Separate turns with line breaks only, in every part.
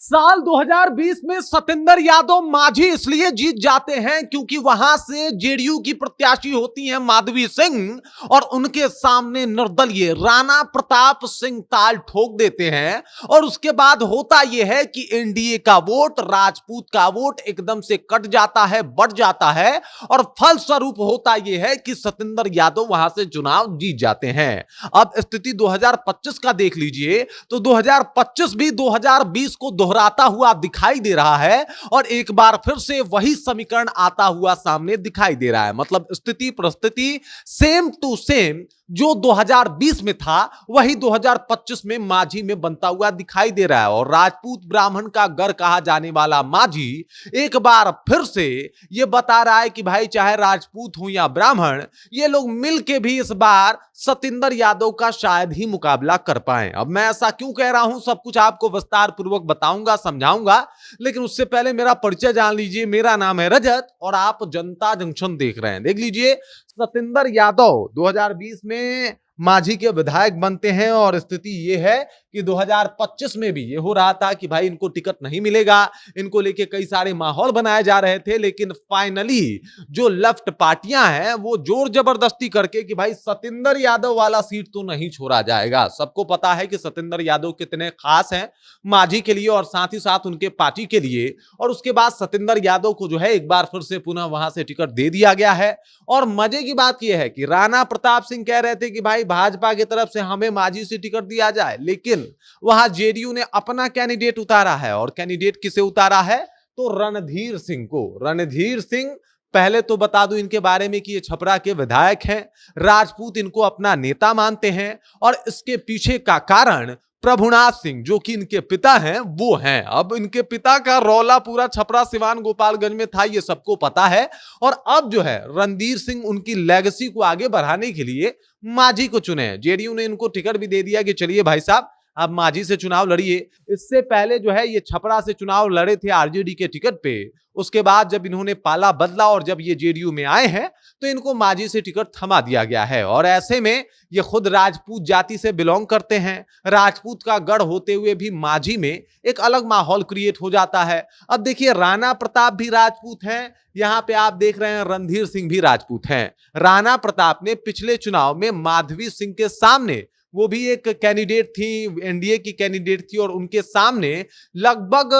साल 2020 में सतेंद्र यादव मांझी इसलिए जीत जाते हैं क्योंकि वहां से जेडीयू की प्रत्याशी होती हैं माधवी सिंह और उनके सामने निर्दलीय राणा प्रताप सिंह ताल ठोक देते हैं। और उसके बाद होता यह है कि एनडीए का वोट, राजपूत का वोट एकदम से कट जाता है, बढ़ जाता है और फलस्वरूप होता यह है कि सतेंद्र यादव वहां से चुनाव जीत जाते हैं। अब स्थिति 2025 का देख लीजिए तो 2025 भी 2020 को दोहराता हुआ दिखाई दे रहा है और एक बार फिर से वही समीकरण आता हुआ सामने दिखाई दे रहा है। मतलब स्थिति परिस्थिति सेम टू सेम जो 2020 में था वही 2025 में मांझी में बनता हुआ दिखाई दे रहा है। और राजपूत ब्राह्मण का घर कहा जाने वाला मांझी एक बार फिर से यह बता रहा है कि भाई चाहे राजपूत हो या ब्राह्मण, ये लोग मिलके भी इस बार सतेंद्र यादव का शायद ही मुकाबला कर पाए। अब मैं ऐसा क्यों कह रहा हूं, सब कुछ आपको विस्तार पूर्वक बताऊंगा, समझाऊंगा, लेकिन उससे पहले मेरा परिचय जान लीजिए। मेरा नाम है रजत और आप जनता जंक्शन देख रहे हैं। देख लीजिए, सतेंद्र यादव 2020 में मांझी के विधायक बनते हैं और स्थिति यह है कि 2025 में भी ये हो रहा था कि भाई इनको टिकट नहीं मिलेगा, इनको लेके कई सारे माहौल बनाए जा रहे थे, लेकिन फाइनली जो लेफ्ट पार्टियां हैं वो जोर जबरदस्ती करके कि भाई सतेंद्र यादव वाला सीट तो नहीं छोड़ा जाएगा। सबको पता है कि सतेंद्र यादव कितने खास हैं मांझी के लिए और साथ ही साथ उनके पार्टी के लिए। और उसके बाद सतेंद्र यादव को जो है एक बार फिर से पुनः वहां से टिकट दे दिया गया है। और मजे की बात यह है कि राणा प्रताप सिंह कह रहे थे कि भाई भाजपा की तरफ से हमें मांझी से टिकट दिया जाए, लेकिन वहां जेडीयू ने अपना कैंडिडेट उतारा है। और कैंडिडेट किसे उतारा है? तो रणधीर सिंह को। रणधीर सिंह, पहले तो बता दूं इनके बारे में कि ये छपरा के विधायक हैं, राजपूत इनको अपना नेता मानते हैं और इसके पीछे का कारण प्रभुनाथ सिंह जो कि इनके पिता हैं वो हैं। अब इनके पिता का रौला पूरा छपरा सिवान गोपालगंज में था, ये सबको पता है। और अब जो है रणधीर सिंह उनकी लेगेसी को आगे बढ़ाने के लिए मांझी को चुने। जेडीयू ने इनको टिकट भी दे दिया कि चलिए भाई साहब आप मांझी से चुनाव लड़िए। इससे पहले जो है ये छपरा से चुनाव लड़े थे आरजेडी के टिकट पे। उसके बाद जब इन्होंने पाला बदला और जब ये जेडीयू में आए हैं तो इनको मांझी से टिकट थमा दिया गया है। और ऐसे में ये खुद राजपूत जाति से बिलोंग करते हैं, राजपूत का गढ़ होते हुए भी मांझी में एक अलग माहौल क्रिएट हो जाता है। अब देखिए, राणा प्रताप भी राजपूत हैं, यहां पे आप देख रहे हैं रणधीर सिंह भी राजपूत हैं। राणा प्रताप ने पिछले चुनाव में माधवी सिंह के सामने, वो भी एक कैंडिडेट थी, एनडीए की कैंडिडेट थी, और उनके सामने लगभग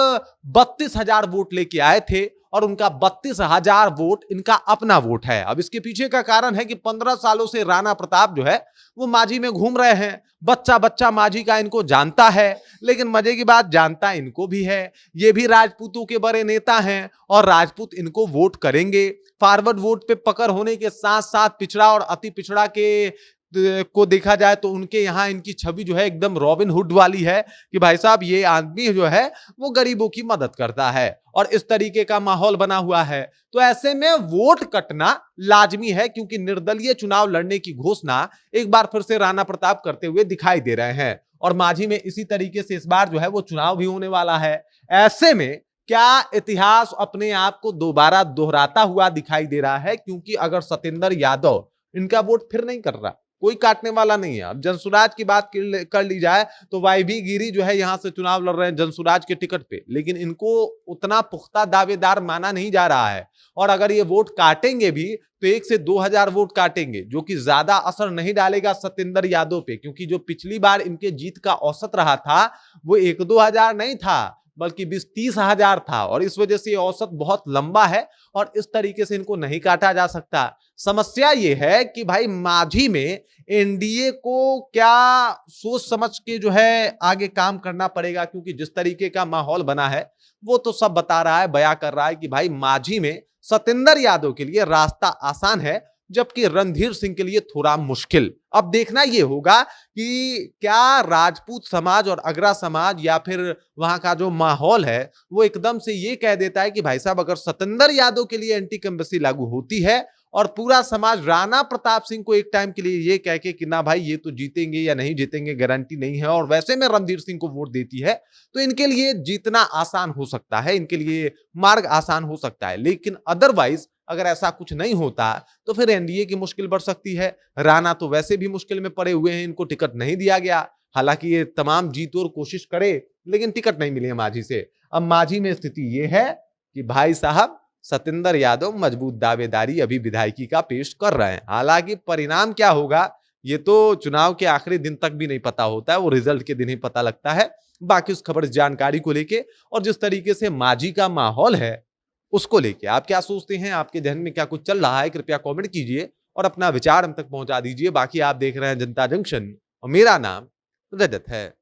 32,000 वोट लेके आए थे और उनका 32,000 वोट इनका अपना वोट है। अब इसके पीछे का कारण है कि 15 सालों से राणा प्रताप जो है वो मांझी में घूम रहे हैं। बच्चा बच्चा मांझी का इनको जानता है, लेकिन मजे की बात जानता इनको भी है। ये भी राजपूतों के बड़े नेता हैं और राजपूत इनको वोट करेंगे। फॉरवर्ड वोट पे पकड़ होने के साथ साथ पिछड़ा और अति पिछड़ा के को देखा जाए तो उनके यहां इनकी छवि जो है एकदम रॉबिन हुड वाली है कि भाई साहब ये आदमी जो है वो गरीबों की मदद करता है और इस तरीके का माहौल बना हुआ है। तो ऐसे में वोट कटना लाजमी है क्योंकि निर्दलीय चुनाव लड़ने की घोषणा एक बार फिर से राणा प्रताप करते हुए दिखाई दे रहे हैं और मांझी में इसी तरीके से इस बार जो है वो चुनाव भी होने वाला है। ऐसे में क्या इतिहास अपने आप को दोबारा दोहराता हुआ दिखाई दे रहा है, क्योंकि अगर सतेंद्र यादव इनका वोट फिर नहीं कर रहा, कोई काटने वाला नहीं है। अब जनसुराज की बात कर ली जाए तो वाईबी गिरी जो है यहां से चुनाव लड़ रहे हैं जनसुराज के टिकट पे, लेकिन इनको उतना पुख्ता दावेदार माना नहीं जा रहा है। और अगर ये वोट काटेंगे भी तो 1 से 2,000 वोट काटेंगे, जो कि ज्यादा असर नहीं डालेगा सतेंद्र यादव पे, क्योंकि जो पिछली बार इनके जीत का औसत रहा था वो 1-2 हजार नहीं था बल्कि 20-30 हजार था। और इस वजह से औसत बहुत लंबा है और इस तरीके से इनको नहीं काटा जा सकता। समस्या यह है कि भाई मांझी में एनडीए को क्या सोच समझ के जो है आगे काम करना पड़ेगा, क्योंकि जिस तरीके का माहौल बना है वो तो सब बता रहा है, बयां कर रहा है कि भाई मांझी में सतेंद्र यादव के लिए रास्ता आसान है जबकि रणधीर सिंह के लिए थोड़ा मुश्किल। अब देखना यह होगा कि क्या राजपूत समाज और अग्रा समाज या फिर वहां का जो माहौल है वो एकदम से ये कह देता है कि भाई साहब अगर सतेंद्र यादव के लिए एंटी कंबेंसी लागू होती है और पूरा समाज राणा प्रताप सिंह को एक टाइम के लिए ये कह के कि ना भाई ये तो जीतेंगे या नहीं जीतेंगे गारंटी नहीं है, और वैसे में रणधीर सिंह को वोट देती है, तो इनके लिए जीतना आसान हो सकता है, इनके लिए मार्ग आसान हो सकता है। लेकिन अदरवाइज अगर ऐसा कुछ नहीं होता तो फिर एनडीए की मुश्किल बढ़ सकती है। राणा तो वैसे भी मुश्किल में पड़े हुए हैं, इनको टिकट नहीं दिया गया, हालांकि ये तमाम जीत और कोशिश करे लेकिन टिकट नहीं मिली है मांझी से। अब मांझी में स्थिति यह है कि भाई साहब सतेंद्र यादव मजबूत दावेदारी अभी विधायकी का पेश कर रहे हैं। हालांकि परिणाम क्या होगा ये तो चुनाव के आखिरी दिन तक भी नहीं पता होता है, वो रिजल्ट के दिन ही पता लगता है। बाकी उस खबर जानकारी को लेके और जिस तरीके से मांझी का माहौल है उसको लेके आप क्या सोचते हैं, आपके ध्यान में क्या कुछ चल रहा है, कृपया कमेंट कीजिए और अपना विचार हम तक पहुंचा दीजिए। बाकी आप देख रहे हैं जनता जंक्शन और मेरा नाम रजत है।